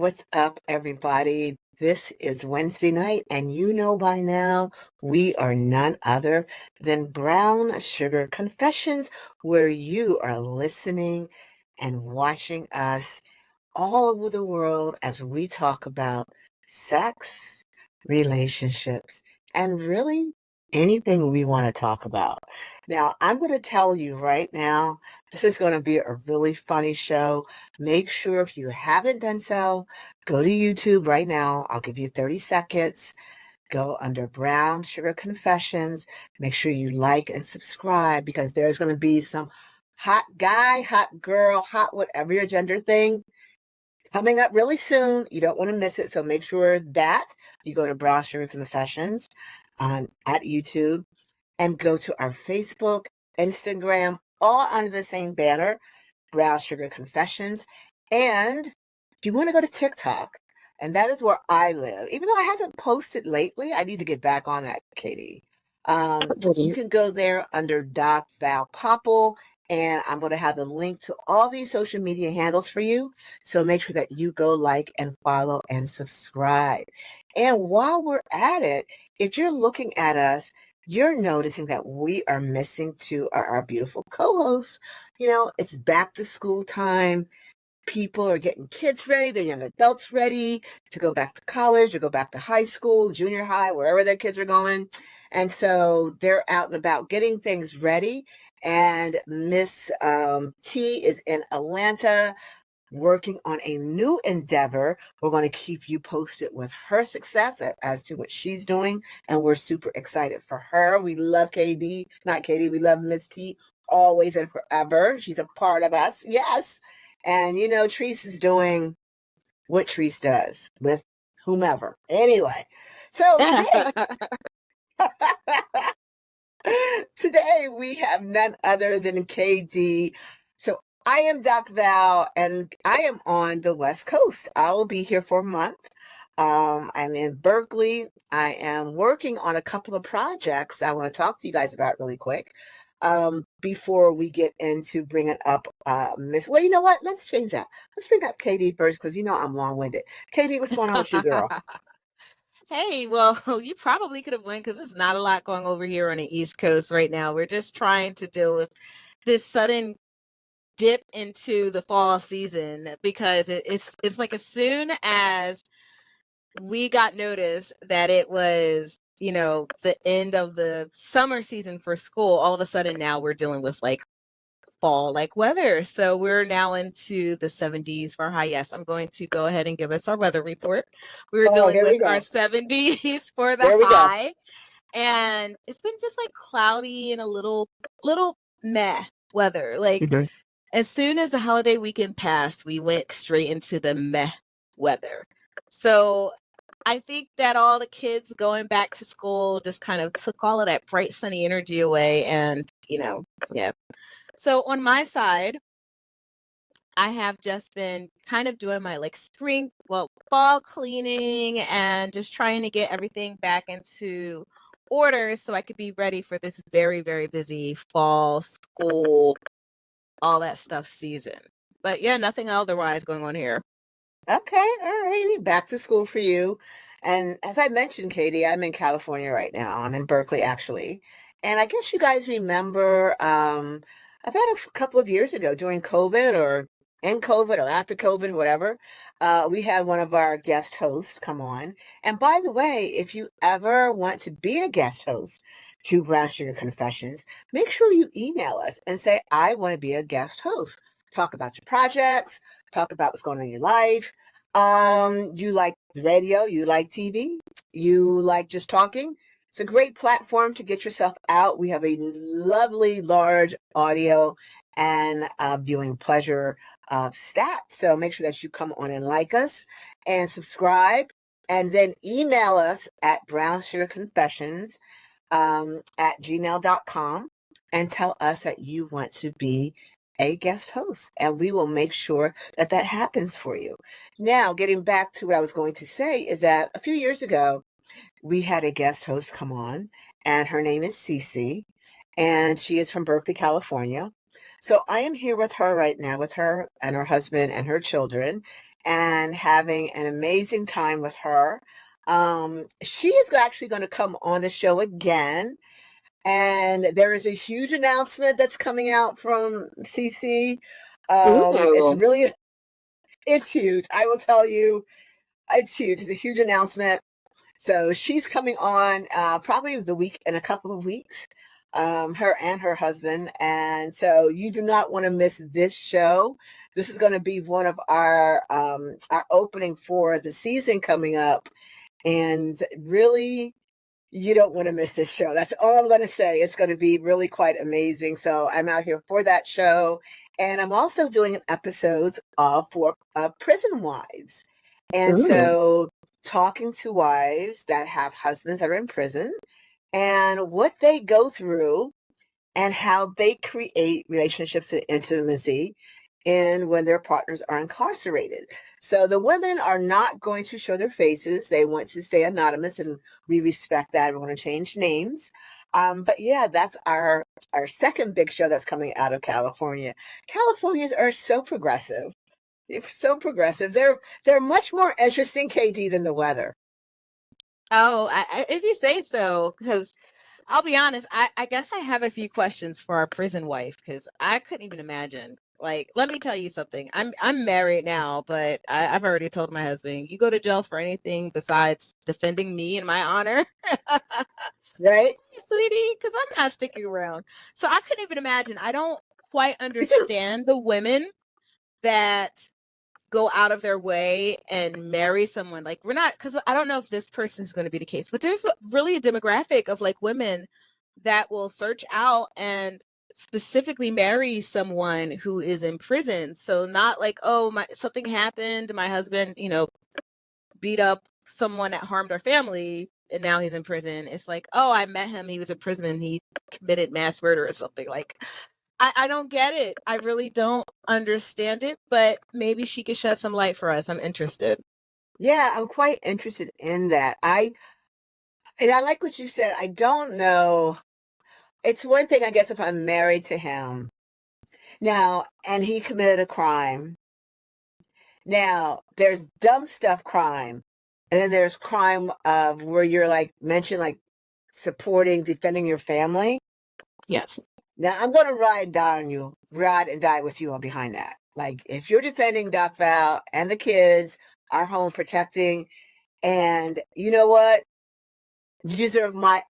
what's up, everybody? This is Wednesday night, and you know by now we are none other than Brown Sugar Confessions, where you are listening and watching us all over the world as we talk about sex, relationships, and really anything we want to talk about. Now, I'm going to tell you right now, this is going to be a really funny show. Make sure if you haven't done so, go to YouTube right now. I'll give you 30 seconds. Go under Brown Sugar Confessions. Make sure you like and subscribe because there's going to be some hot guy, hot girl, hot whatever your gender thing coming up really soon. You don't want to miss it. So make sure that you go to Brown Sugar Confessions at YouTube and go to our Facebook, Instagram, all under the same banner, Brown Sugar Confessions. And if you want to go to TikTok, and that is where I live, even though I haven't posted lately, I need to get back on that, Katie. You can go there under Doc Val Popple, and I'm going to have the link to all these social media handles for you. So make sure that you go like and follow and subscribe. And while we're at it, if you're looking at us, you're noticing that we are missing two of our beautiful co-hosts. You know, it's back to school time. People are getting kids ready, their young adults ready to go back to college or go back to high school, junior high, wherever their kids are going. And so they're out and about getting things ready. And Miss T is in Atlanta working on a new endeavor. We're going to keep you posted with her success as to what she's doing. And we're super excited for her. We love KD, not Katie, we love Miss T always and forever. She's a part of us. Yes. And you know, Treese is doing what Treese does with whomever. Anyway, so today, today we have none other than KD. So I am Doc Val, and I am on the West Coast. I will be here for a month. I'm in Berkeley. I am working on a couple of projects I want to talk to you guys about really quick. Before we get into bringing up Miss. Well, you know what? Let's change that. Let's bring up Katie first because you know I'm long-winded. Katie, what's going on with you, girl? Hey, well, you probably could have went because there's not a lot going over here on the East Coast right now. We're just trying to deal with this sudden dip into the fall season because it's like as soon as we got notice that it was, the end of the summer season for school, all of a sudden now we're dealing with like fall like weather. So we're now into the 70s for high. Yes, I'm going to go ahead and give us our weather report. We're Oh, dealing here with we go. our 70s for the There we go. high. And it's been just like cloudy and a little meh weather. Like Okay. as soon as the holiday weekend passed, we went straight into the meh weather. So I think that all the kids going back to school just kind of took all of that bright sunny energy away and, yeah. So on my side, I have just been kind of doing my like fall cleaning and just trying to get everything back into order so I could be ready for this very, very busy fall, school, all that stuff season. But yeah, nothing otherwise going on here. Okay, all righty. Back to school for you. And as I mentioned, Katie, I'm in California right now. I'm in Berkeley, actually. And I guess you guys remember about a couple of years ago during COVID or in COVID or after COVID, whatever, we had one of our guest hosts come on. And by the way, if you ever want to be a guest host to Brown Sugar Confessions, make sure you email us and say, I want to be a guest host. Talk about your projects, talk about what's going on in your life. You like radio, you like TV, you like just talking. It's a great platform to get yourself out. We have a lovely, large audio and viewing pleasure stat. So make sure that you come on and like us and subscribe and then email us at brownsugarconfessions at gmail.com and tell us that you want to be a guest host, and we will make sure that that happens for you. Now, getting back to what I was going to say is that a few years ago, we had a guest host come on, and her name is Cece, and she is from Berkeley, California. So I am here with her right now, with her and her husband and her children. and having an amazing time with her. She is actually going to come on the show again. And there is a huge announcement that's coming out from CC. Ooh. It's huge. I will tell you, it's huge. It's a huge announcement. So she's coming on probably the week in a couple of weeks. Her and her husband, and so you do not want to miss this show. This is going to be one of our opening for the season coming up, and really, you don't want to miss this show. That's all I'm going to say. It's going to be really quite amazing. So I'm out here for that show, and I'm also doing an episode for Prison Wives, and Ooh. so talking to wives that have husbands that are in prison and what they go through and how they create relationships and intimacy and when their partners are incarcerated. So the women are not going to show their faces. They want to stay anonymous, and we respect that. We're going to change names. But yeah, that's our second big show that's coming out of California. Californians are so progressive. They're so progressive. They're much more interesting, KD, than the weather. Oh, if you say so, because I'll be honest, I guess I have a few questions for our prison wife because I couldn't even imagine. Like, let me tell you something. I'm married now, but I've already told my husband, you go to jail for anything besides defending me and my honor, Right? sweetie, because I'm not sticking around. So I couldn't even imagine. I don't quite Did you? understand the women that go out of their way and marry someone. Like, we're not, because I don't know if this person's going to be the case, but there's really a demographic of like women that will search out and specifically marry someone who is in prison. So not like, oh, my something happened, my husband, beat up someone that harmed our family and now he's in prison. It's like, oh, I met him, he was in prison and he committed mass murder or something. Like, I don't get it. I really don't understand it, but maybe she could shed some light for us. I'm interested. Yeah, I'm quite interested in that. I like what you said. I don't know. It's one thing, I guess, if I'm married to him now and he committed a crime. Now, there's dumb stuff crime, and then there's crime of where you're like mentioned, like supporting, defending your family. Yes. Now, I'm going to ride and die with you on behind that. Like, if you're defending Doc Val and the kids, our home protecting, and you know what? You deserve my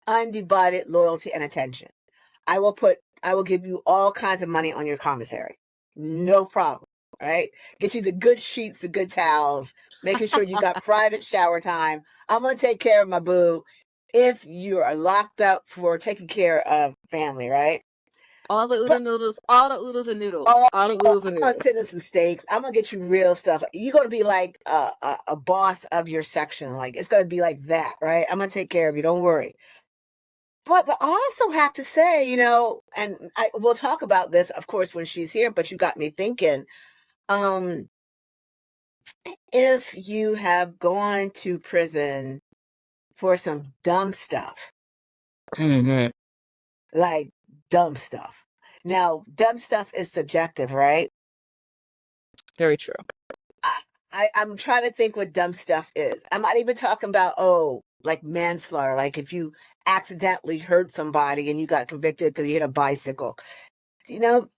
undivided loyalty and attention. I will give you all kinds of money on your commissary. No problem. Right? Get you the good sheets, the good towels, making sure you got private shower time. I'm going to take care of my boo if you are locked up for taking care of family, right? All the But noodles, all the oodles and noodles, oh, all the I'm oodles and going to noodles. send in some steaks. I'm going to get you real stuff. You're going to be like a boss of your section. Like, it's going to be like that, right? I'm going to take care of you. Don't worry. But I also have to say, and we'll talk about this, of course, when she's here, but you got me thinking, um, if you have gone to prison for some dumb stuff, Mm-hmm. like dumb stuff. Now, dumb stuff is subjective, right? Very true. I'm trying to think what dumb stuff is. I'm not even talking about, like manslaughter, like if you accidentally hurt somebody and you got convicted because you hit a bicycle. You know,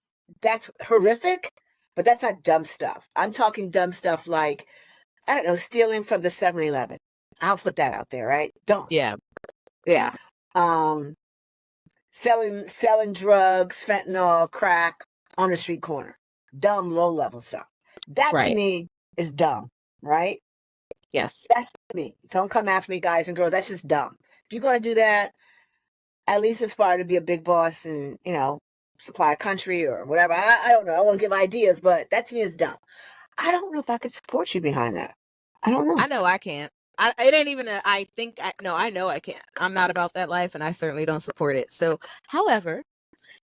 that's horrific, but that's not dumb stuff. I'm talking dumb stuff like, I don't know, stealing from the 7-Eleven. I'll put that out there, right? Dumb. Yeah. Yeah. Um, selling drugs, fentanyl, crack on the street corner. Dumb, low level stuff. That to Right. me is dumb, right? Yes. That's me. Don't come after me, guys and girls. That's just dumb. If you're going to do that, at least aspire to be a big boss and, supply a country or whatever. I don't know. I won't give ideas, but that to me is dumb. I don't know if I could support you behind that. I don't know. I know I can't. It ain't even I think no, I know I can't. I'm not about that life and I certainly don't support it. So, however,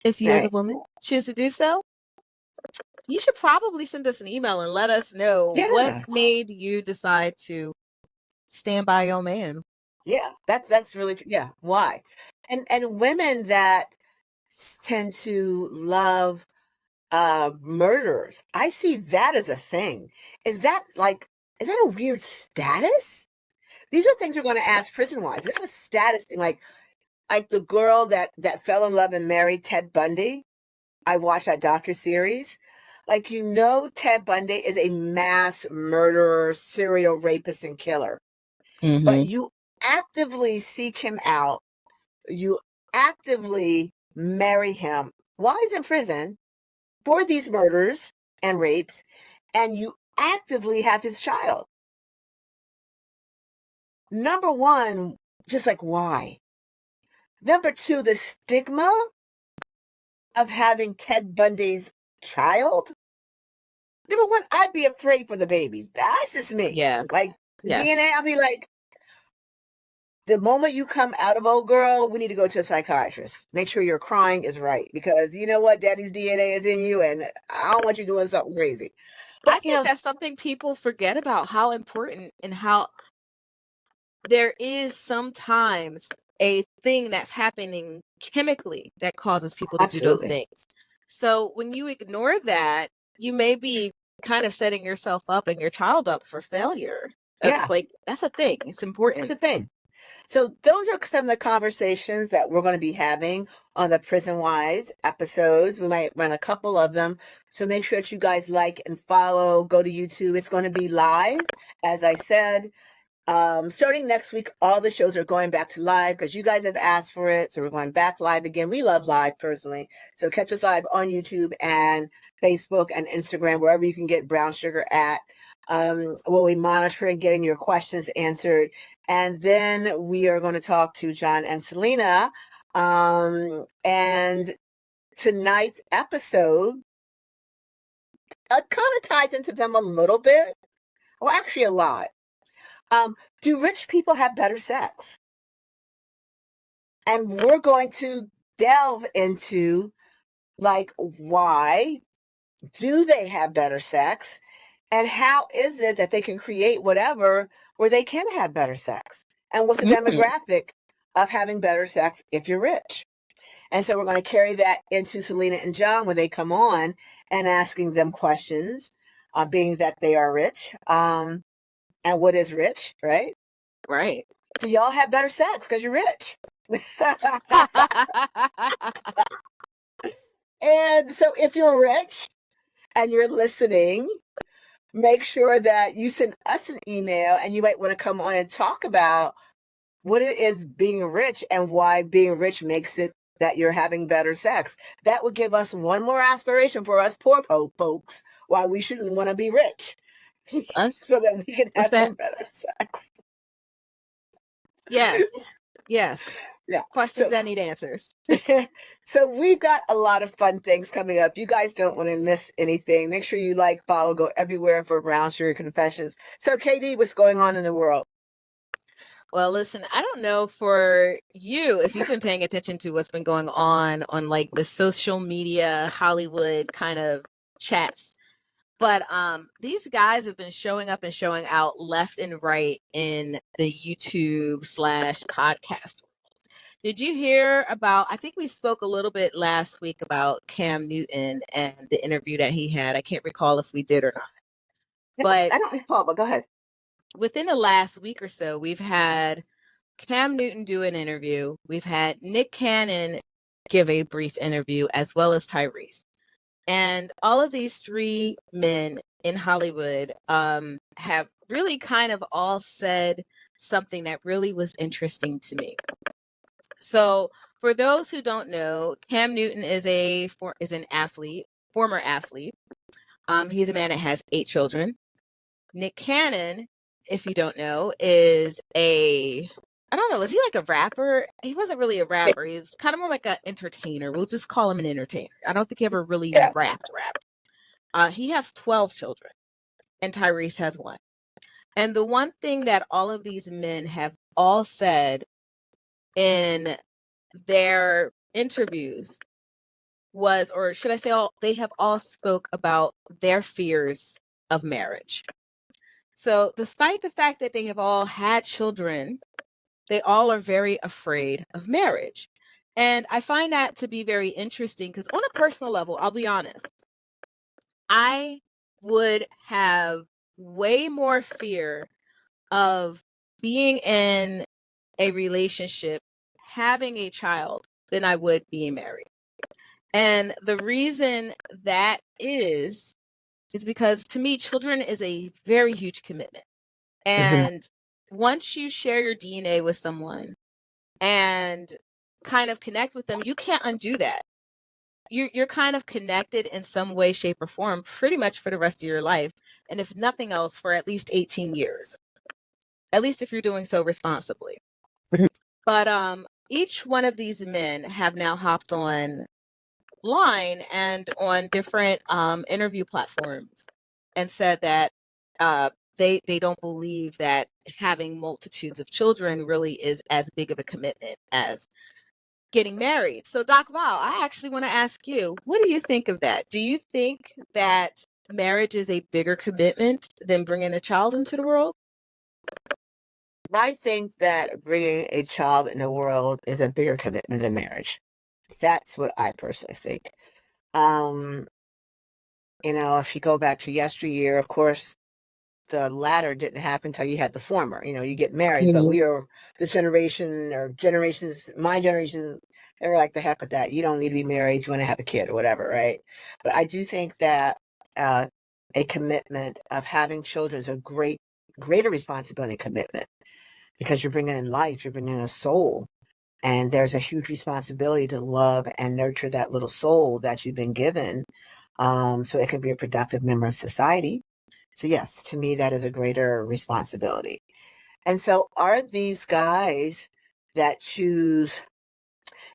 if you as a Right. woman choose to do so, you should probably send us an email and let us know what Yeah. made you decide to stand by your man. Yeah. That's really, yeah. Why? And women that tend to love murderers. I see that as a thing. Is that a weird status? These are things we're going to ask prison wise. Is that a status thing? Like the girl that fell in love and married Ted Bundy. I watched that docuseries. Like, Ted Bundy is a mass murderer, serial rapist, and killer. But you actively seek him out. You actively marry him while he's in prison for these murders and rapes, and you actively have his child. Number one, just like, why? Number two, the stigma of having Ted Bundy's child. Number one, I'd be afraid for the baby. That's just me. Yeah. Like, Yes. DNA, I'll be like, the moment you come out of old girl, we need to go to a psychiatrist. Make sure your crying is right. Because you know what? Daddy's DNA is in you, and I don't want you doing something crazy. I think that's something people forget about, how important and how there is sometimes a thing that's happening chemically that causes people to do those Absolutely. things. So when you ignore that, you may be kind of setting yourself up and your child up for failure. That's that's a thing. It's important. That's the thing. So those are some of the conversations that we're going to be having on the Prison Wives episodes. We might run a couple of them. So make sure that you guys like and follow. Go to YouTube. It's going to be live, as I said. Starting next week, all the shows are going back to live because you guys have asked for it. So we're going back live again. We love live personally. So catch us live on YouTube and Facebook and Instagram, wherever you can get Brown Sugar at. We'll be monitoring getting your questions answered. And then we are going to talk to John and Selena. And tonight's episode kind of ties into them a little bit. Well, actually a lot. Do rich people have better sex? And we're going to delve into, like, why do they have better sex? And how is it that they can create whatever where they can have better sex? And what's the demographic of having better sex if you're rich? And so we're going to carry that into Selena and John when they come on and asking them questions, being that they are rich. And what is rich, right? Right. So y'all have better sex because you're rich. And so if you're rich and you're listening, make sure that you send us an email, and you might want to come on and talk about what it is being rich and why being rich makes it that you're having better sex. That would give us one more aspiration for us poor folks why we shouldn't want to be rich. So that we can have some better sex. Yes. Yes. Yeah. Questions that need answers. So we've got a lot of fun things coming up. You guys don't want to miss anything. Make sure you like, follow, go everywhere for Brown Sugar Confessions. So KD, what's going on in the world? Well, listen, I don't know for you if you've been paying attention to what's been going on like the social media Hollywood kind of chats. But these guys have been showing up and showing out left and right in the YouTube / podcast. Did you hear about, I think we spoke a little bit last week about Cam Newton and the interview that he had. I can't recall if we did or not. But I don't recall, but go ahead. Within the last week or so, we've had Cam Newton do an interview. We've had Nick Cannon give a brief interview, as well as Tyrese. And all of these three men in Hollywood have really kind of all said something that really was interesting to me. So for those who don't know, Cam Newton is an athlete, former athlete. He's a man that has 8 children. Nick Cannon, if you don't know, is I don't know, is he like a rapper? He wasn't really a rapper. He's kind of more like an entertainer. We'll just call him an entertainer. I don't think he ever really rapped. He has 12 children, and Tyrese has 1. And the one thing that all of these men have all said in their interviews was, or should I say they have all spoke about their fears of marriage. So despite the fact that they have all had children, they all are very afraid of marriage. And I find that to be very interesting because on a personal level, I'll be honest, I would have way more fear of being in a relationship, having a child, than I would being married. And the reason that is because to me, children is a very huge commitment. Mhm. And once you share your DNA with someone and kind of connect with them, you can't undo that. You're kind of connected in some way, shape, or form pretty much for the rest of your life. And if nothing else, for at least 18 years, at least if you're doing so responsibly. But each one of these men have now hopped on line and on different interview platforms and said that uh, they don't believe that having multitudes of children really is as big of a commitment as getting married. So, Doc Val, I actually want to ask you, what do you think of that? Do you think that marriage is a bigger commitment than bringing a child into the world? I think that bringing a child in the world is a bigger commitment than marriage. That's what I personally think. Um, if you go back to yesteryear, of course, the latter didn't happen until you had the former. You get married, but we are this generation or generations, my generation, they were like, the heck with that. You don't need to be married. You want to have a kid or whatever, right? But I do think that uh, a commitment of having children is a greater responsibility and commitment because you're bringing in life, you're bringing in a soul. And there's a huge responsibility to love and nurture that little soul that you've been given, so it can be a productive member of society. So, yes, to me, that is a greater responsibility. And so, are these guys that choose?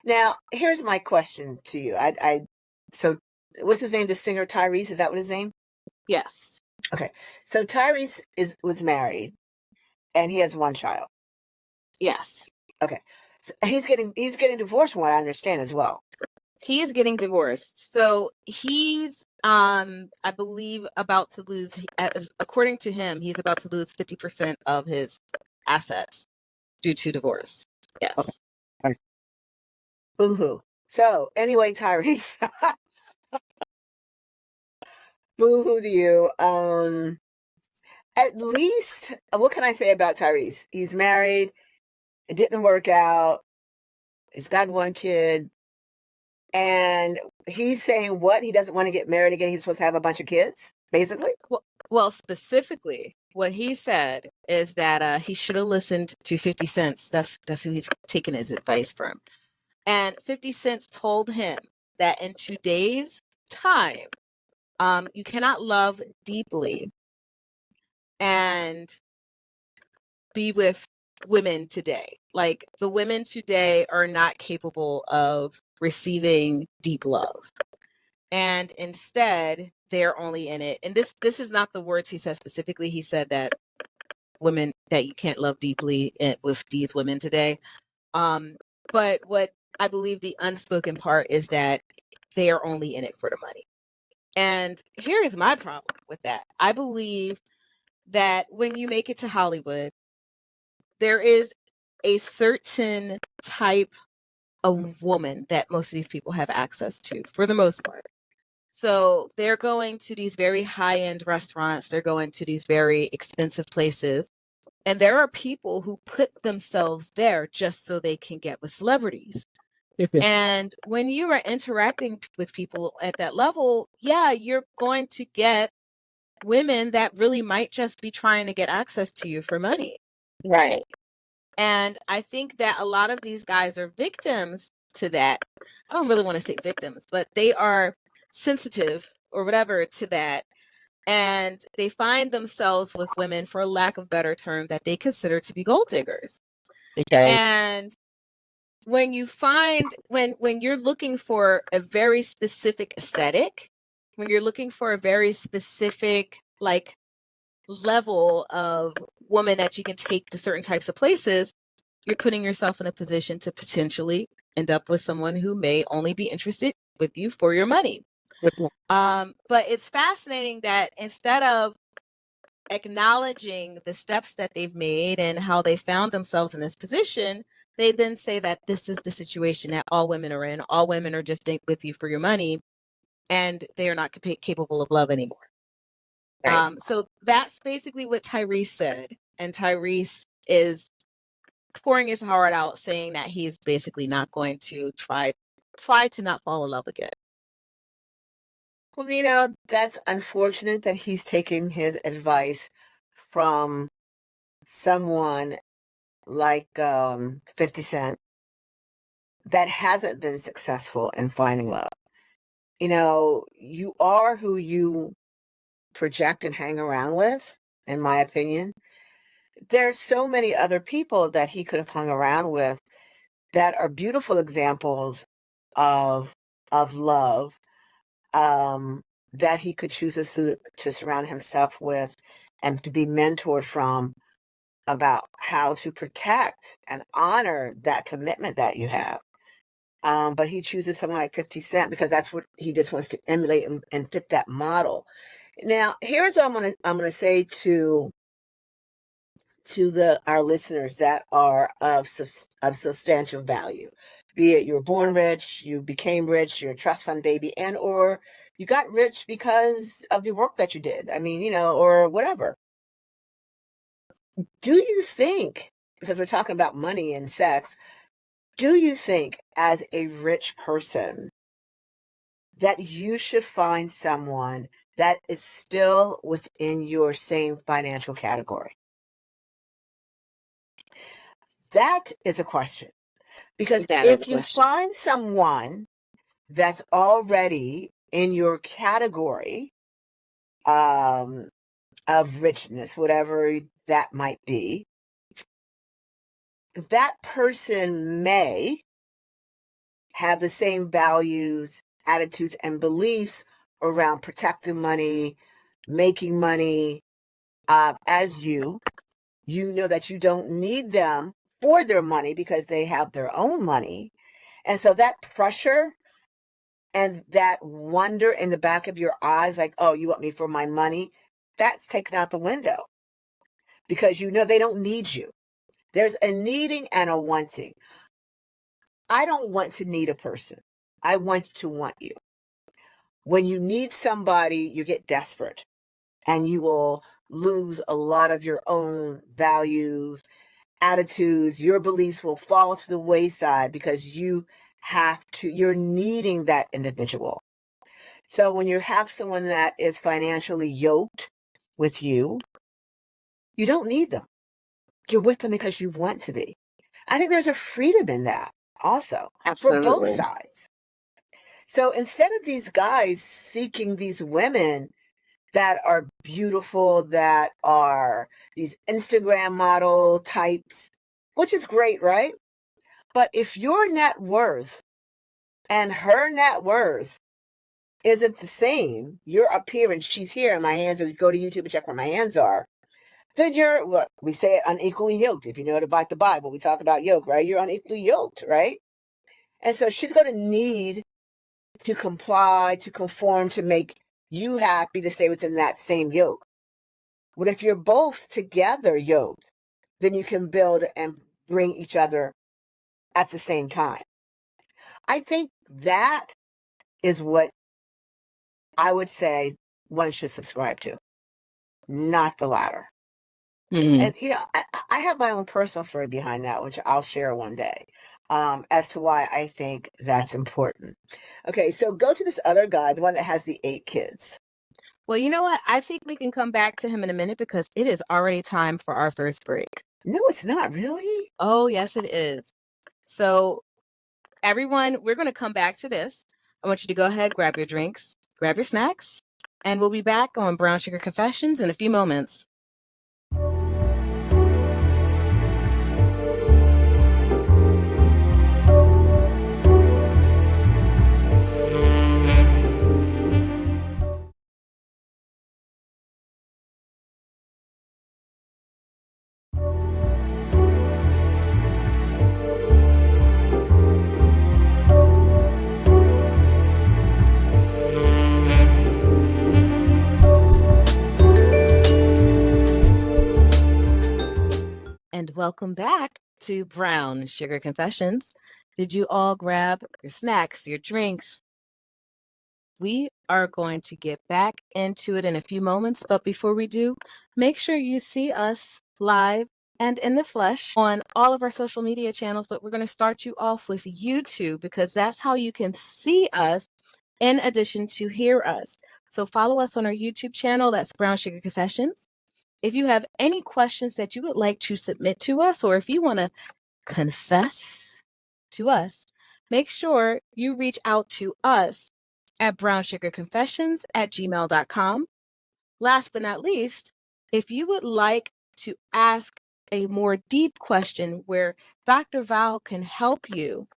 Now, here's my question to you. So, what's his name? The singer Tyrese? Is that what his name? Yes. Okay. So Tyrese was married, and he has one child. Yes. Okay. So he's getting divorced, from what I understand, as well. He is getting divorced. So he's I believe about to lose, according to him, he's about to lose 50% of his assets due to divorce. Yes. Okay. Boo hoo. So anyway, Tyrese, boo hoo to you. At least, what can I say about Tyrese? He's married. It didn't work out. He's got one kid. And he's saying what? He doesn't want to get married again. He's supposed to have a bunch of kids, basically. Well, specifically, what he said is that he should have listened to 50 Cent. That's who he's taking his advice from. And 50 Cent told him that in today's time, you cannot love deeply and be with women today. Like, the women today are not capable of receiving deep love. And instead, they're only in it. And this is not the words he said specifically. He said that you can't love deeply with these women today. But what I believe the unspoken part is that they are only in it for the money. And here is my problem with that. I believe that when you make it to Hollywood, there is a certain type of woman that most of these people have access to, for the most part. So they're going to these very high-end restaurants, they're going to these very expensive places, and there are people who put themselves there just so they can get with celebrities. And when you are interacting with people at that level, yeah, you're going to get women that really might just be trying to get access to you for money. Right. And I think that a lot of these guys are victims to that. I don't really want to say victims, but they are sensitive or whatever to that. And they find themselves with women, for lack of better term, that they consider to be gold diggers. Okay. And when you find when you're looking for a very specific aesthetic, when you're looking for a very specific like level of woman that you can take to certain types of places, you're putting yourself in a position to potentially end up with someone who may only be interested with you for your money. But it's fascinating that instead of acknowledging the steps that they've made and how they found themselves in this position, they then say that this is the situation that all women are in. All women are just with you for your money. and they are not capable of love anymore. Right. So that's basically what Tyrese said. And Tyrese is pouring his heart out, saying that he's basically not going to try to not fall in love again. Well, that's unfortunate that he's taking his advice from someone like 50 Cent that hasn't been successful in finding love. You are who you project and hang around with, in my opinion. There's so many other people that he could have hung around with that are beautiful examples of love, that he could choose to surround himself with and to be mentored from, about how to protect and honor that commitment that you have. But he chooses someone like 50 Cent because that's what he just wants to emulate and fit that model. Now, here's what I'm gonna say to our listeners that are of substantial value. Be it you were born rich, you became rich, you're a trust fund baby, and or you got rich because of the work that you did. I mean, or whatever. Do you think, because we're talking about money and sex, do you think as a rich person that you should find someone that is still within your same financial category? That is a question. Because That is a if you question. find someone that's already in your category of richness, whatever that might be, that person may have the same values, attitudes, and beliefs around protecting money, making money, as you. You know that you don't need them for their money because they have their own money. And so that pressure and that wonder in the back of your eyes, like, oh, you want me for my money, that's taken out the window because they don't need you. There's a needing and a wanting. I don't want to need a person. I want to want you. When you need somebody, you get desperate and you will lose a lot of your own values, attitudes. Your beliefs will fall to the wayside because you're needing that individual. So when you have someone that is financially yoked with you, you don't need them. You're with them because you want to be. I think there's a freedom in that also for both Absolutely. sides. So instead of these guys seeking these women that are beautiful, that are these Instagram model types, which is great, right? But if your net worth and her net worth isn't the same, your appearance, she's here, my hands are, go to YouTube and check where my hands are, then you're, what we say, unequally yoked. If you know about the Bible, we talk about yoke, right? You're unequally yoked, right? And so she's going to need to comply, to conform, to make you happy, to stay within that same yoke. But if you're both together yoked, then you can build and bring each other at the same time. I think that is what I would say one should subscribe to, not the latter. And I have my own personal story behind that, which I'll share one day, as to why I think that's important. Okay, so go to this other guy, the one that has the 8 kids. Well, you know what? I think we can come back to him in a minute because it is already time for our first break. No, it's not really. Oh, yes, it is. So, everyone, we're going to come back to this. I want you to go ahead, grab your drinks, grab your snacks, and we'll be back on Brown Sugar Confessions in a few moments. And welcome back to Brown Sugar Confessions. Did you all grab your snacks, your drinks, We are going to get back into it in a few moments, but before we do, make sure you see us live and in the flesh on all of our social media channels, but we're going to start you off with YouTube because that's how you can see us in addition to hear us. So follow us on our YouTube channel, that's Brown Sugar Confessions. If you have any questions that you would like to submit to us, or if you want to confess to us, make sure you reach out to us at brownsugarconfessions@gmail.com. Last but not least, if you would like to ask a more deep question where Dr. Val can help you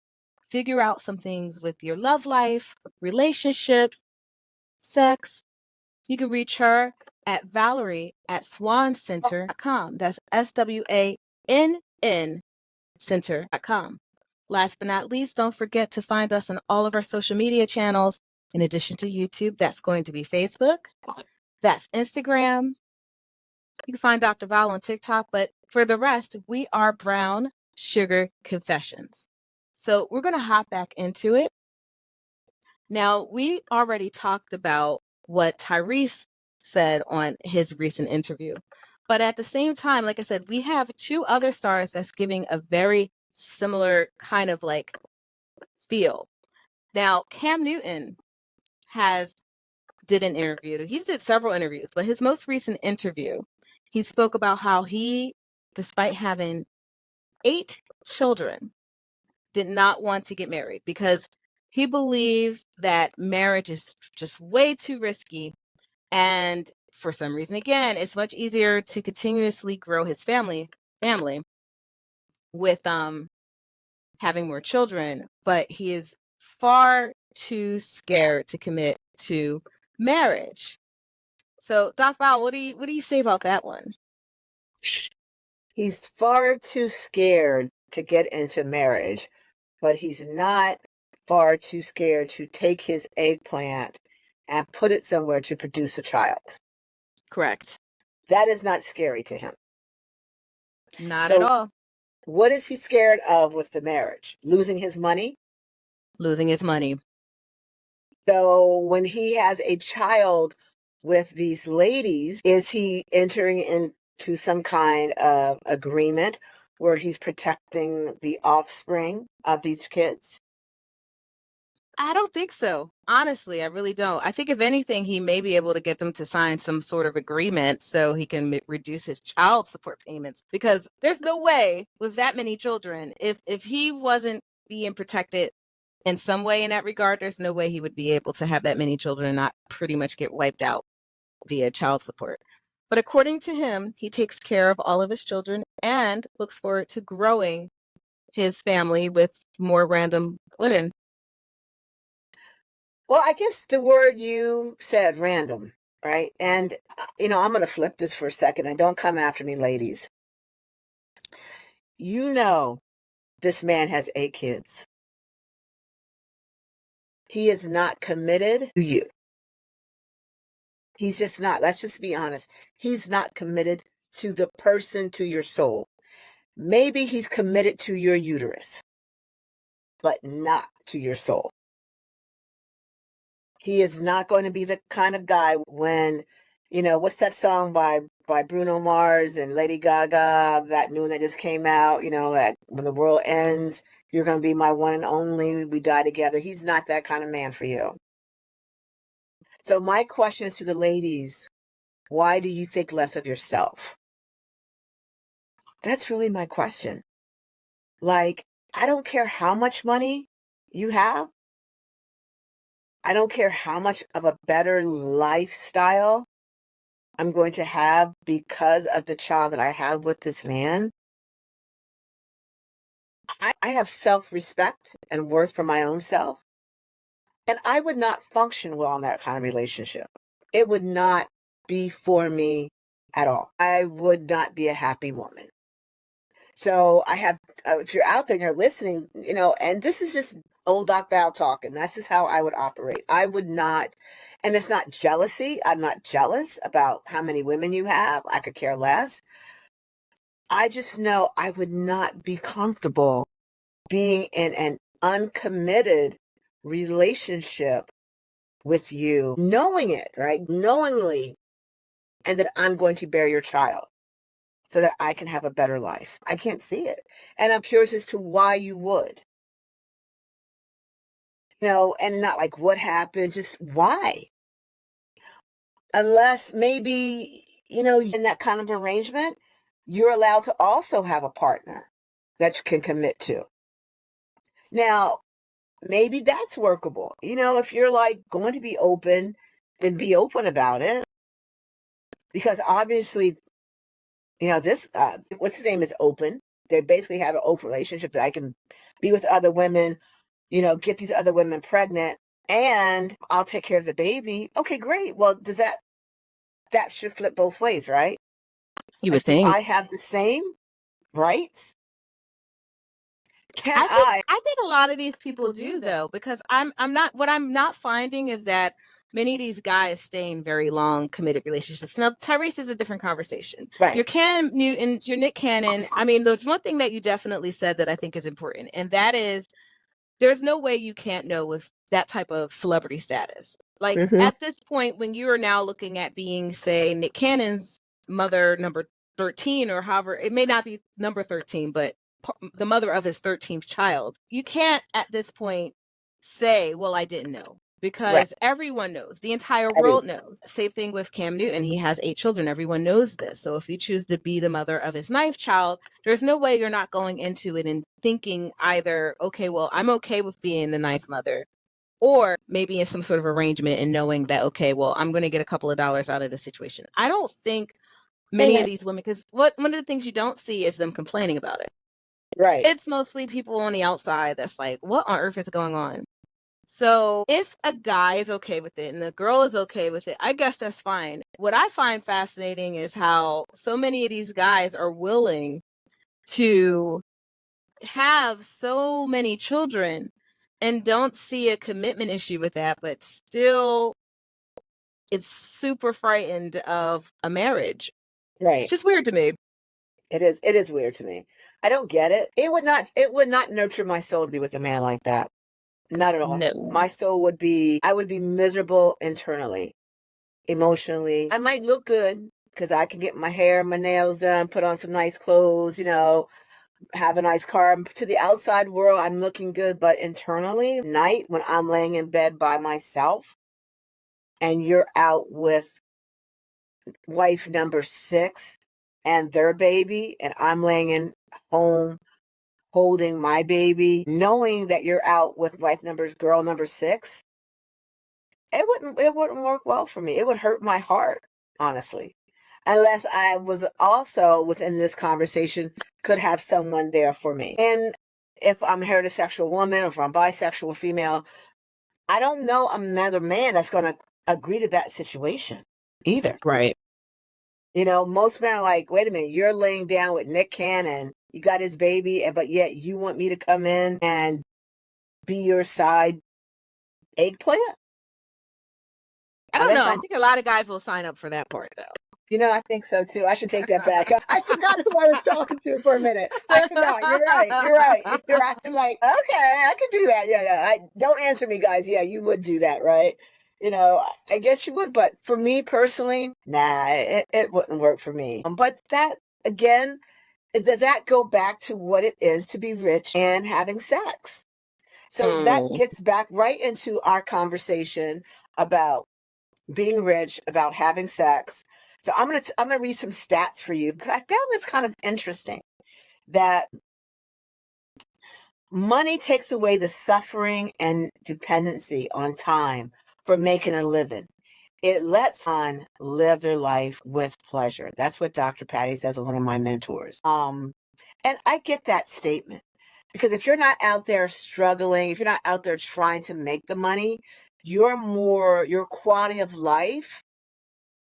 figure out some things with your love life, relationships, sex, you can reach her at Valerie@swancenter.com. That's SWANN center.com. Last but not least, don't forget to find us on all of our social media channels. In addition to YouTube, that's going to be Facebook, that's Instagram. You can find Dr. Val on TikTok, but for the rest, we are Brown Sugar Confessions. So we're going to hop back into it. Now, we already talked about what Tyrese said on his recent interview. But at the same time, like I said, we have two other stars that's giving a very similar kind of like feel. Now, Cam Newton did an interview. He's did several interviews, but his most recent interview, he spoke about how he, despite having 8 children, did not want to get married because he believes that marriage is just way too risky. And for some reason, again, it's much easier to continuously grow his family with having more children, but he is far too scared to commit to marriage. So, Doc Val, what do you say about that one? He's far too scared to get into marriage, but he's not far too scared to take his eggplant and put it somewhere to produce a child. Correct. That is not scary to him. Not at all. What is he scared of with the marriage? Losing his money? Losing his money. So when he has a child with these ladies, is he entering into some kind of agreement where he's protecting the offspring of these kids? I don't think so. Honestly, I really don't. I think if anything, he may be able to get them to sign some sort of agreement so he can reduce his child support payments because there's no way with that many children, if he wasn't being protected in some way in that regard, there's no way he would be able to have that many children and not pretty much get wiped out via child support. But according to him, he takes care of all of his children and looks forward to growing his family with more random women. Well, I guess the word you said, random, right? And, I'm going to flip this for a second and don't come after me, ladies. This man has 8 kids. He is not committed to you. He's just not. Let's just be honest. He's not committed to the person, to your soul. Maybe he's committed to your uterus, but not to your soul. He is not going to be the kind of guy when, what's that song by Bruno Mars and Lady Gaga, that new one that just came out, that when the world ends, you're going to be my one and only, we die together. He's not that kind of man for you. So my question is to the ladies, why do you think less of yourself? That's really my question. Like, I don't care how much money you have. I don't care how much of a better lifestyle I'm going to have because of the child that I have with this man. I have self-respect and worth for my own self. And I would not function well in that kind of relationship. It would not be for me at all. I would not be a happy woman. So I have, if you're out there and you're listening, and this is just old Doc Val talking. That's just how I would operate. I would not, and it's not jealousy. I'm not jealous about how many women you have. I could care less. I just know I would not be comfortable being in an uncommitted relationship with you, knowing it, right? Knowingly, and that I'm going to bear your child so that I can have a better life. I can't see it. And I'm curious as to why you would. And not like what happened, just why? Unless maybe, in that kind of arrangement, you're allowed to also have a partner that you can commit to. Now, maybe that's workable. If you're like going to be open, then be open about it. Because obviously, this, what's his name is open. They basically have an open relationship that I can be with other women, get these other women pregnant, and I'll take care of the baby. Okay, great. Well, that should flip both ways, right? You would Like, do think. I have the same rights? Can I think a lot of these people do though, because I'm not what I'm not finding is that many of these guys stay in very long committed relationships. Now Tyrese is a different conversation. Right. Your Cam Newton, your Nick Cannon. I mean, there's one thing that you definitely said that I think is important, and that is there's no way you can't know with that type of celebrity status. Like at this point, when you are now looking at being, say, Nick Cannon's mother number 13, or however, it may not be number 13, but the mother of his 13th child, you can't at this point say, well, I didn't know. Because everyone knows, the entire world knows. Same thing with Cam Newton. He has 8 children. Everyone knows this. So if you choose to be the mother of his 9th child, there's no way you're not going into it and thinking either, okay, well, I'm okay with being the 9th mother, or maybe in some sort of arrangement and knowing that, okay, well, I'm going to get a couple of dollars out of the situation. I don't think many of these women, because one of the things you don't see is them complaining about it. Right. It's mostly people on the outside that's like, what on earth is going on? So if a guy is okay with it and the girl is okay with it, I guess that's fine. What I find fascinating is how so many of these guys are willing to have so many children and don't see a commitment issue with that, but still is super frightened of a marriage. Right. It's just weird to me. It is weird to me. I don't get it. It would not nurture my soul to be with a man like that. Not at all. No. My soul I would be miserable internally, emotionally. I might look good because I can get my hair, my nails done, put on some nice clothes, have a nice car. To the outside world, I'm looking good, but internally, night when I'm laying in bed by myself and you're out with wife number 6 and their baby, and I'm laying in home holding my baby, knowing that you're out with girl number 6, it wouldn't work well for me. It would hurt my heart, honestly. Unless I was also within this conversation could have someone there for me. And if I'm a heterosexual woman or if I'm bisexual female, I don't know another man that's going to agree to that situation either. Right. Most men are like, wait a minute, you're laying down with Nick Cannon. You got his baby, but yet you want me to come in and be your side eggplant? I don't know. I think a lot of guys will sign up for that part, though. I think so too. I should take that back. I forgot who I was talking to for a minute. I forgot. You're right. I'm like, okay, I can do that. Yeah. Don't answer me, guys. Yeah, you would do that, right? I guess you would, but for me personally, nah, it wouldn't work for me. But that, again, does that go back to what it is to be rich and having sex? So that gets back right into our conversation about being rich, about having sex. So I'm gonna read some stats for you because I found this kind of interesting that money takes away the suffering and dependency on time for making a living. It lets one live their life with pleasure. That's what Dr. Patty says, one of my mentors. And I get that statement because if you're not out there struggling, if you're not out there trying to make the money, your quality of life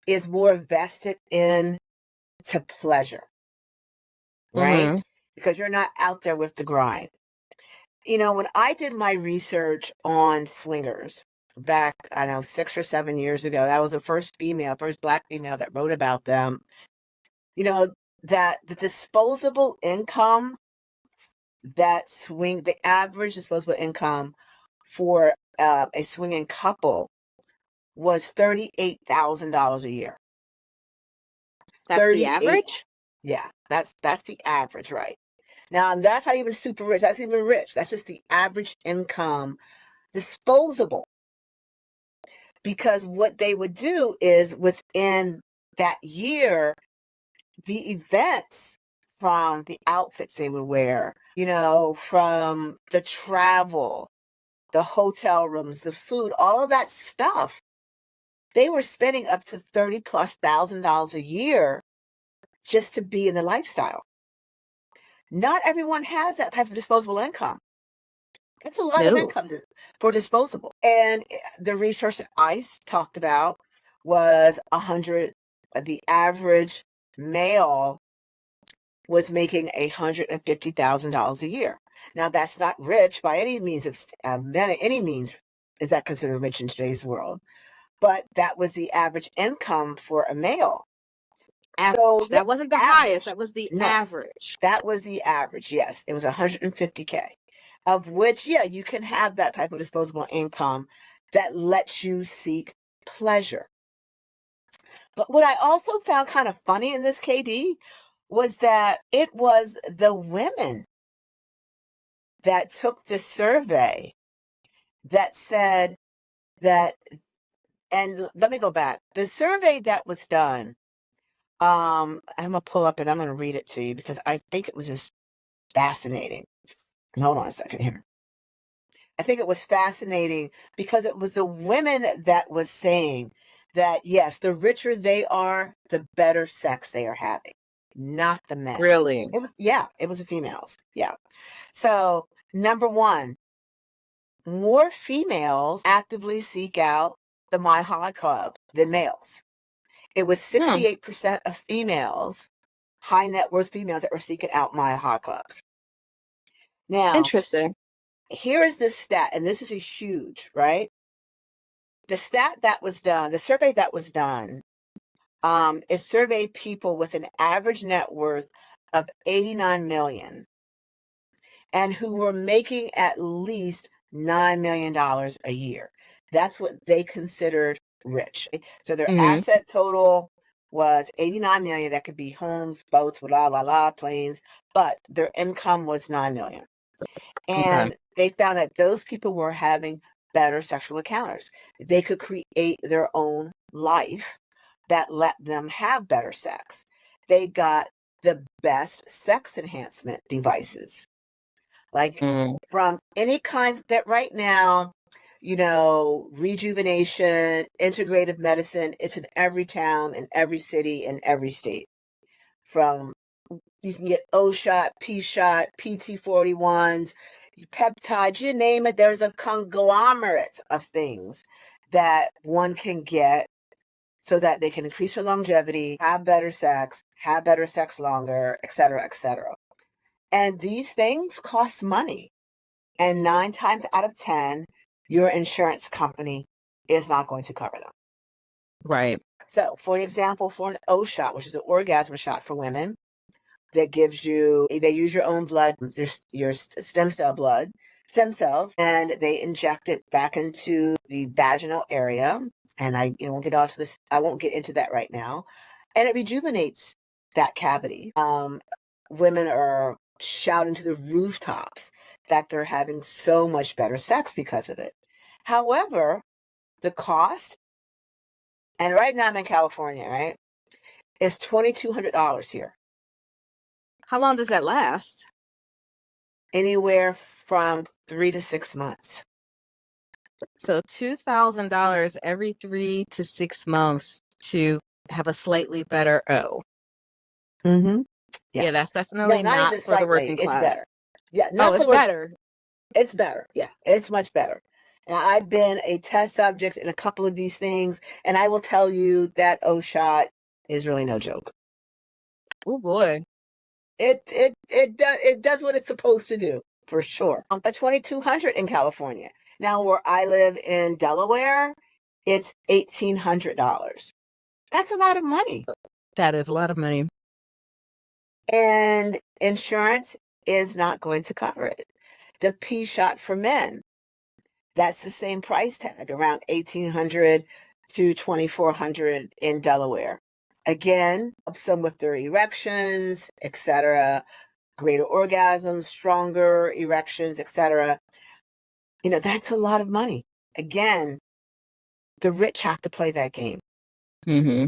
is more vested in to pleasure, right? Because you're not out there with the grind. When I did my research on swingers back, 6 or 7 years ago, that was the first Black female that wrote about them. That the disposable income the average disposable income for a swinging couple was $38,000 a year. That's the 38. average? Yeah, that's the average, right? Now, and that's not even super rich. That's even rich. That's just the average income disposable. Because what they would do is within that year, the events from the outfits they would wear, from the travel, the hotel rooms, the food, all of that stuff, they were spending up to $30,000+ a year just to be in the lifestyle. Not everyone has that type of disposable income. It's a lot of No. income for disposable. And the research that ICE talked about was the average male was making $150,000 a year. Now, that's not rich by any means. Any means is that considered rich in today's world. But that was the average income for a male. Average. That wasn't the highest. That was the No, average. that was the average. Yes, it was $150K, of which, yeah, you can have that type of disposable income that lets you seek pleasure. But what I also found kind of funny in this, KD, was that it was the women that took the survey that said that, and let me go back. The survey that was done, I'm gonna pull up and I'm gonna read it to you because I think it was just fascinating. Hold on a second here. I think it was fascinating because it was the women that was saying that, yes, the richer they are, the better sex they are having, not the men. Really? It was the females. Yeah. So, number one, more females actively seek out the My High Club than males. It was 68% of females, high net worth females, that were seeking out My High Clubs. Now, interesting. Here is this stat, and this is a huge, right? The survey that was done, it surveyed people with an average net worth of 89 million and who were making at least $9 million a year. That's what they considered rich. So their asset total was 89 million. That could be homes, boats, planes, but their income was 9 million. And they found that those people were having better sexual encounters. They could create their own life that let them have better sex. They got the best sex enhancement devices. Like from any kinds that right now, rejuvenation, integrative medicine, it's in every town, in every city, in every state. From you can get O-shot, P-shot, PT41s, peptides, you name it. There's a conglomerate of things that one can get so that they can increase their longevity, have better sex longer, et cetera, et cetera. And these things cost money. And 9 times out of 10, your insurance company is not going to cover them. Right. So, for example, for an O-shot, which is an orgasm shot for women, that gives you, they use your own blood, your stem cells, and they inject it back into the vaginal area. And I won't get into that right now. And it rejuvenates that cavity. Women are shouting to the rooftops that they're having so much better sex because of it. However, the cost, and right now I'm in California, right, is $2,200 here. How long does that last? Anywhere from 3 to 6 months. So $2,000 every 3 to 6 months to have a slightly better O. Mm-hmm. Yeah, that's definitely not for the working class. It's better. Yeah, no, it's better. It's better. Yeah, it's much better. Now, I've been a test subject in a couple of these things, and I will tell you that O-shot is really no joke. Oh boy. It does what it's supposed to do, for sure. But $2,200 in California. Now, where I live in Delaware, it's $1,800. That's a lot of money. That is a lot of money. And insurance is not going to cover it. The P-shot for men, that's the same price tag, around $1,800 to 2,400 in Delaware. Again, some with their erections, etc., greater orgasms, stronger erections, etc. That's a lot of money. Again, the rich have to play that game. Mm-hmm.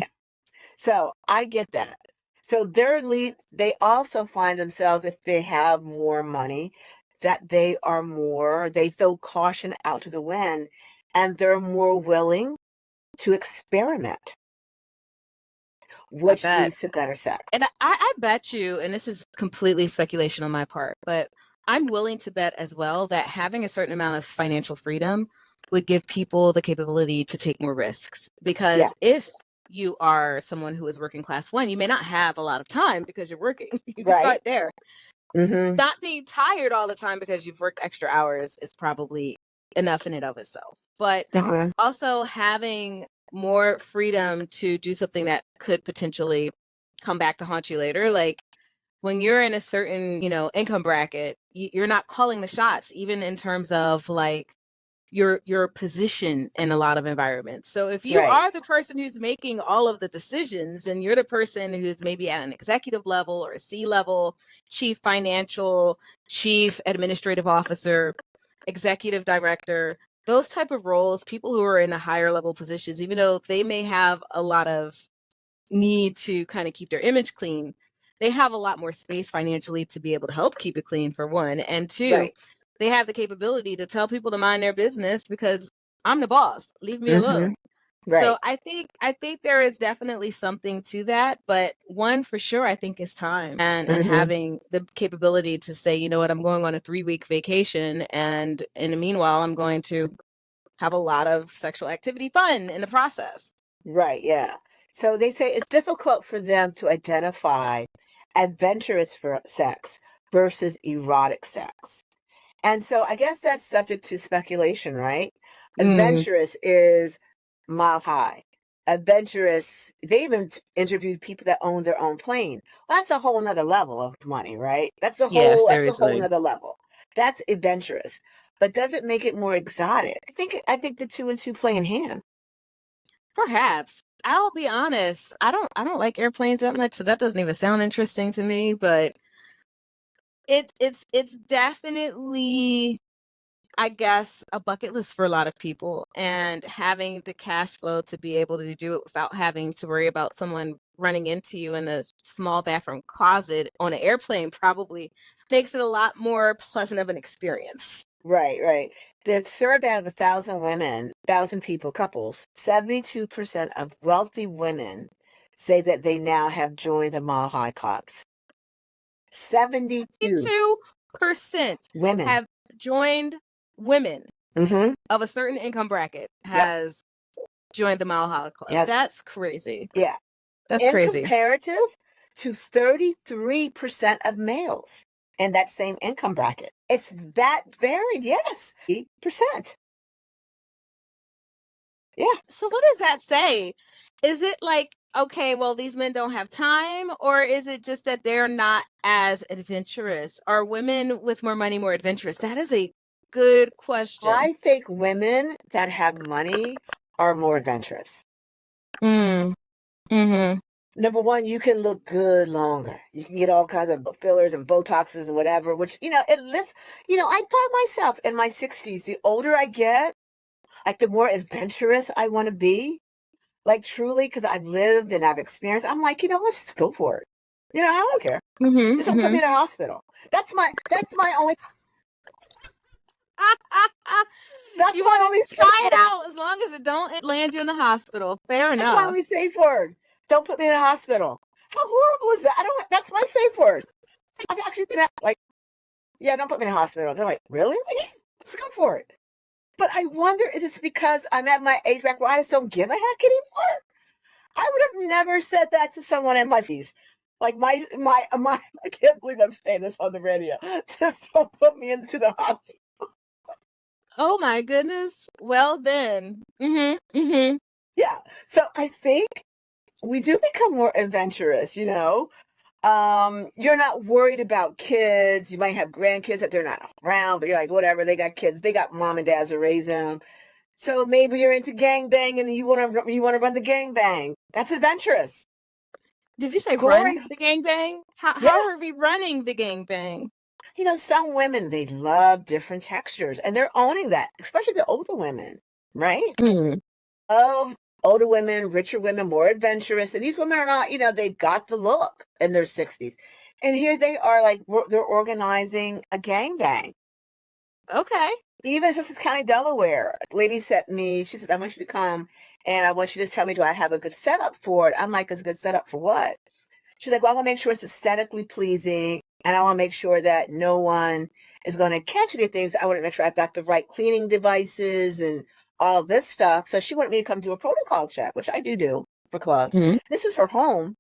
So I get that. So they also find themselves, if they have more money, that they throw caution out to the wind, and they're more willing to experiment, which bet. leads to better sex. And I bet you, and this is completely speculation on my part, but I'm willing to bet as well that having a certain amount of financial freedom would give people the capability to take more risks. Because Yeah. if you are someone who is working class one, you may not have a lot of time because you're working. You can Right. start there. Mm-hmm. Not being tired all the time because you've worked extra hours is probably enough in and of itself. But also having more freedom to do something that could potentially come back to haunt you later. Like when you're in a certain, income bracket, you're not calling the shots, even in terms of like your position in a lot of environments. So if you Right. are the person who's making all of the decisions and you're the person who's maybe at an executive level or a C level, chief financial, chief administrative officer, executive director, those type of roles, people who are in a higher level positions, even though they may have a lot of need to kind of keep their image clean, they have a lot more space financially to be able to help keep it clean, for one. And two, Right. they have the capability to tell people to mind their business because I'm the boss. Leave me alone. Right. So I think there is definitely something to that, but one for sure I think is time and having the capability to say, you know what, I'm going on a 3-week vacation, and in the meanwhile I'm going to have a lot of sexual activity fun in the process. Right, yeah. So they say it's difficult for them to identify adventurous sex versus erotic sex. And so I guess that's subject to speculation, right? Adventurous is mile high. Adventurous, they even interviewed people that own their own plane. Well, that's a whole nother level of money, right? That's a whole nother level. That's adventurous. But does it make it more exotic? I think the two and two play in hand. Perhaps. I'll be honest. I don't like airplanes that much, so that doesn't even sound interesting to me, but it's definitely, I guess, a bucket list for a lot of people, and having the cash flow to be able to do it without having to worry about someone running into you in a small bathroom closet on an airplane probably makes it a lot more pleasant of an experience. Right, right. The survey out of 1,000 people, couples, 72% of wealthy women say that they now have joined the Mile High clubs. 72 2% women have joined, women of a certain income bracket has joined the Mile High Club. Yes. That's crazy. Yeah. That's crazy. Comparative to 33% of males in that same income bracket. It's that varied, yes. 8%. Yeah. So what does that say? Is it like, okay, well, these men don't have time, or is it just that they're not as adventurous? Are women with more money more adventurous? That is a good question. I think women that have money are more adventurous. Number one, you can look good longer. You can get all kinds of fillers and Botoxes and whatever, which, I find myself in my 60s, the older I get, like the more adventurous I want to be. Like truly, because I've lived and I've experienced, I'm like, let's just go for it. I don't care. Just don't put me in a hospital. That's my only. That's you my only. Try it out as long as it don't land you in the hospital. Fair enough. That's my only safe word. Don't put me in a hospital. How horrible is that? That's my safe word. I've actually been don't put me in a hospital. They're like, really? Let's go for it. But I wonder, is it because I'm at my age back where I just don't give a heck anymore? I would have never said that to someone in my fees. Like my, I can't believe I'm saying this on the radio. Just don't put me into the hospital. Oh my goodness. Well then. Yeah. So I think we do become more adventurous, you're not worried about kids. You might have grandkids that they're not around, but you're like, whatever, they got kids. They got mom and dads to raise them. So maybe you're into gangbang and you want to run the gangbang. That's adventurous. Did you say Glory, run the gangbang? yeah. How are we running the gangbang? Some women, they love different textures and they're owning that, especially the older women, right? Mm. Of older women, richer women, more adventurous. And these women are not, they've got the look in their 60s. And here they are, like, they're organizing a gangbang. Okay. Even if this is County, Delaware. Lady sent me, she said, I want you to come and I want you to tell me, do I have a good setup for it? I'm like, it's a good setup for what? She's like, well, I want to make sure it's aesthetically pleasing and I want to make sure that no one is going to catch any things. I want to make sure I've got the right cleaning devices and all this stuff. So she wanted me to come do a protocol check, which I do for clubs. Mm. This is her home.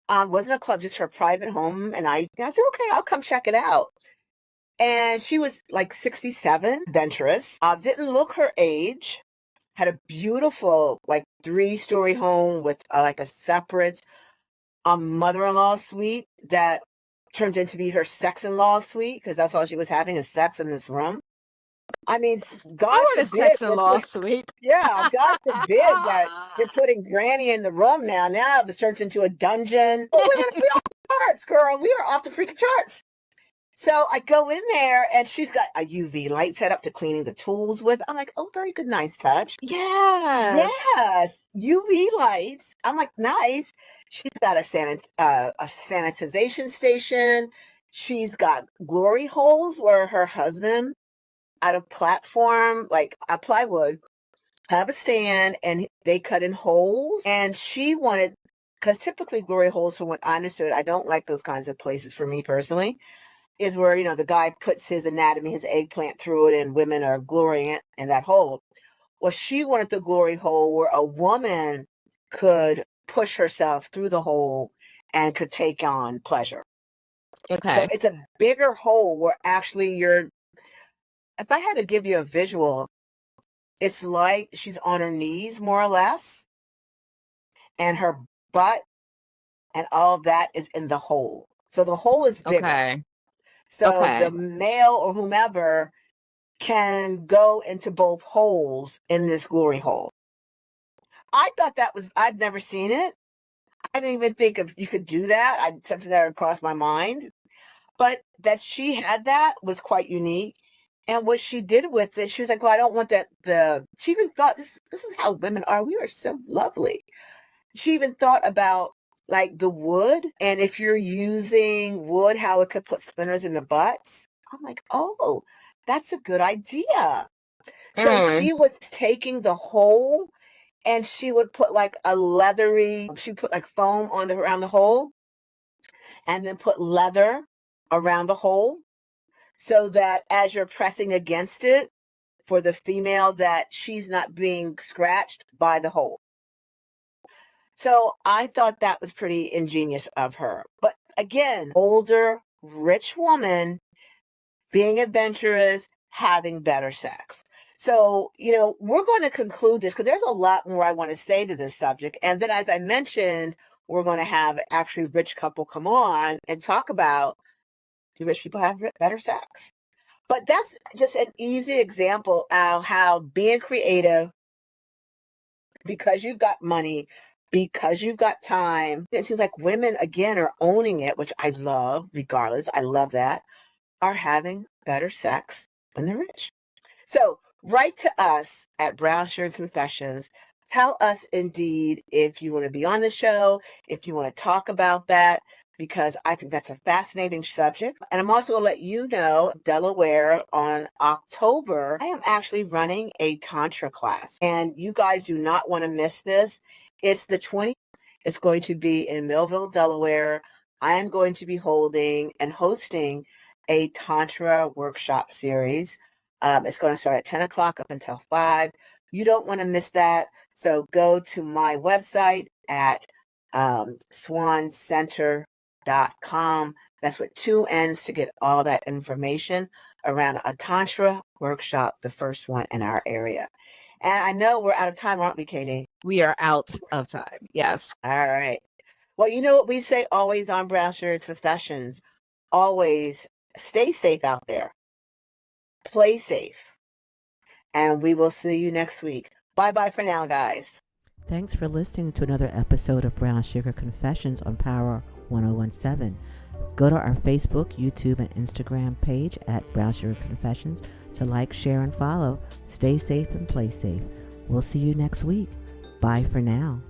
Wasn't a club, just her private home. And I said, okay, I'll come check it out. And she was like 67, adventurous, didn't look her age, had a beautiful, like, 3-story home with like a separate mother-in-law suite that turned into be her sex-in-law suite because that's all she was having is sex in this room. I mean, I God want a forbid. sex-in-law suite. Yeah, God forbid that you're putting Granny in the room now. Now this turns into a dungeon. Oh, we're off the charts, girl. We are off the freaking charts. So I go in there and she's got a UV light set up to cleaning the tools with. I'm like, oh, very good, nice touch. Yes. Yes, UV lights. I'm like, nice. She's got a sanitization station. She's got glory holes where her husband, out of platform, like a plywood, have a stand and they cut in holes. And she wanted, because typically glory holes, from what I understood, I don't like those kinds of places for me personally, is where, the guy puts his anatomy, his eggplant through it, and women are glorying in that hole. Well, she wanted the glory hole where a woman could push herself through the hole and could take on pleasure. Okay. So it's a bigger hole where actually if I had to give you a visual, it's like she's on her knees more or less, and her butt and all of that is in the hole. So the hole is bigger. Okay. So Okay. the male or whomever can go into both holes in this glory hole. I thought I'd never seen it. I didn't even think of you could do that. Something that had crossed my mind. But that she had that was quite unique. And what she did with it, she was like, well, I don't want that. She even thought this is how women are. We are so lovely. She even thought about, like, the wood. And if you're using wood, how it could put splinters in the butts. I'm like, oh, that's a good idea. So she was taking the hole and she would put like she put like foam around the hole and then put leather around the hole so that as you're pressing against it for the female, that she's not being scratched by the hole. So I thought that was pretty ingenious of her. But again, older, rich woman being adventurous, having better sex. So, we're going to conclude this because there's a lot more I want to say to this subject. And then, as I mentioned, we're going to have actually rich couple come on and talk about, do rich people have better sex? But that's just an easy example of how being creative, because you've got money, because you've got time, it seems like women, again, are owning it, which I love, regardless. I love that, are having better sex when they're rich. So write to us at Brown Sugar Confessions. Tell us indeed if you want to be on the show, if you want to talk about that, because I think that's a fascinating subject. And I'm also going to let you know, Delaware, on October, I am actually running a Tantra class. And you guys do not want to miss this. It's the 20th. It's going to be in Millville, Delaware. I am going to be holding and hosting a Tantra workshop series. It's going to start at 10 o'clock up until 5. You don't want to miss that. So go to my website at swancenter.com. That's with 2 N's to get all that information around a Tantra workshop, the first one in our area. And I know we're out of time, aren't we, Katie? We are out of time. Yes. All right. Well, you know what we say always on Brown Sugar Confessions? Always stay safe out there. Play safe. and we will see you next week. Bye-bye for now, guys. Thanks for listening to another episode of Brown Sugar Confessions on Power 1017. Go to our Facebook, YouTube, and Instagram page at Brown Sugar Confessions to like, share, and follow. Stay safe and play safe. We'll see you next week. Bye for now.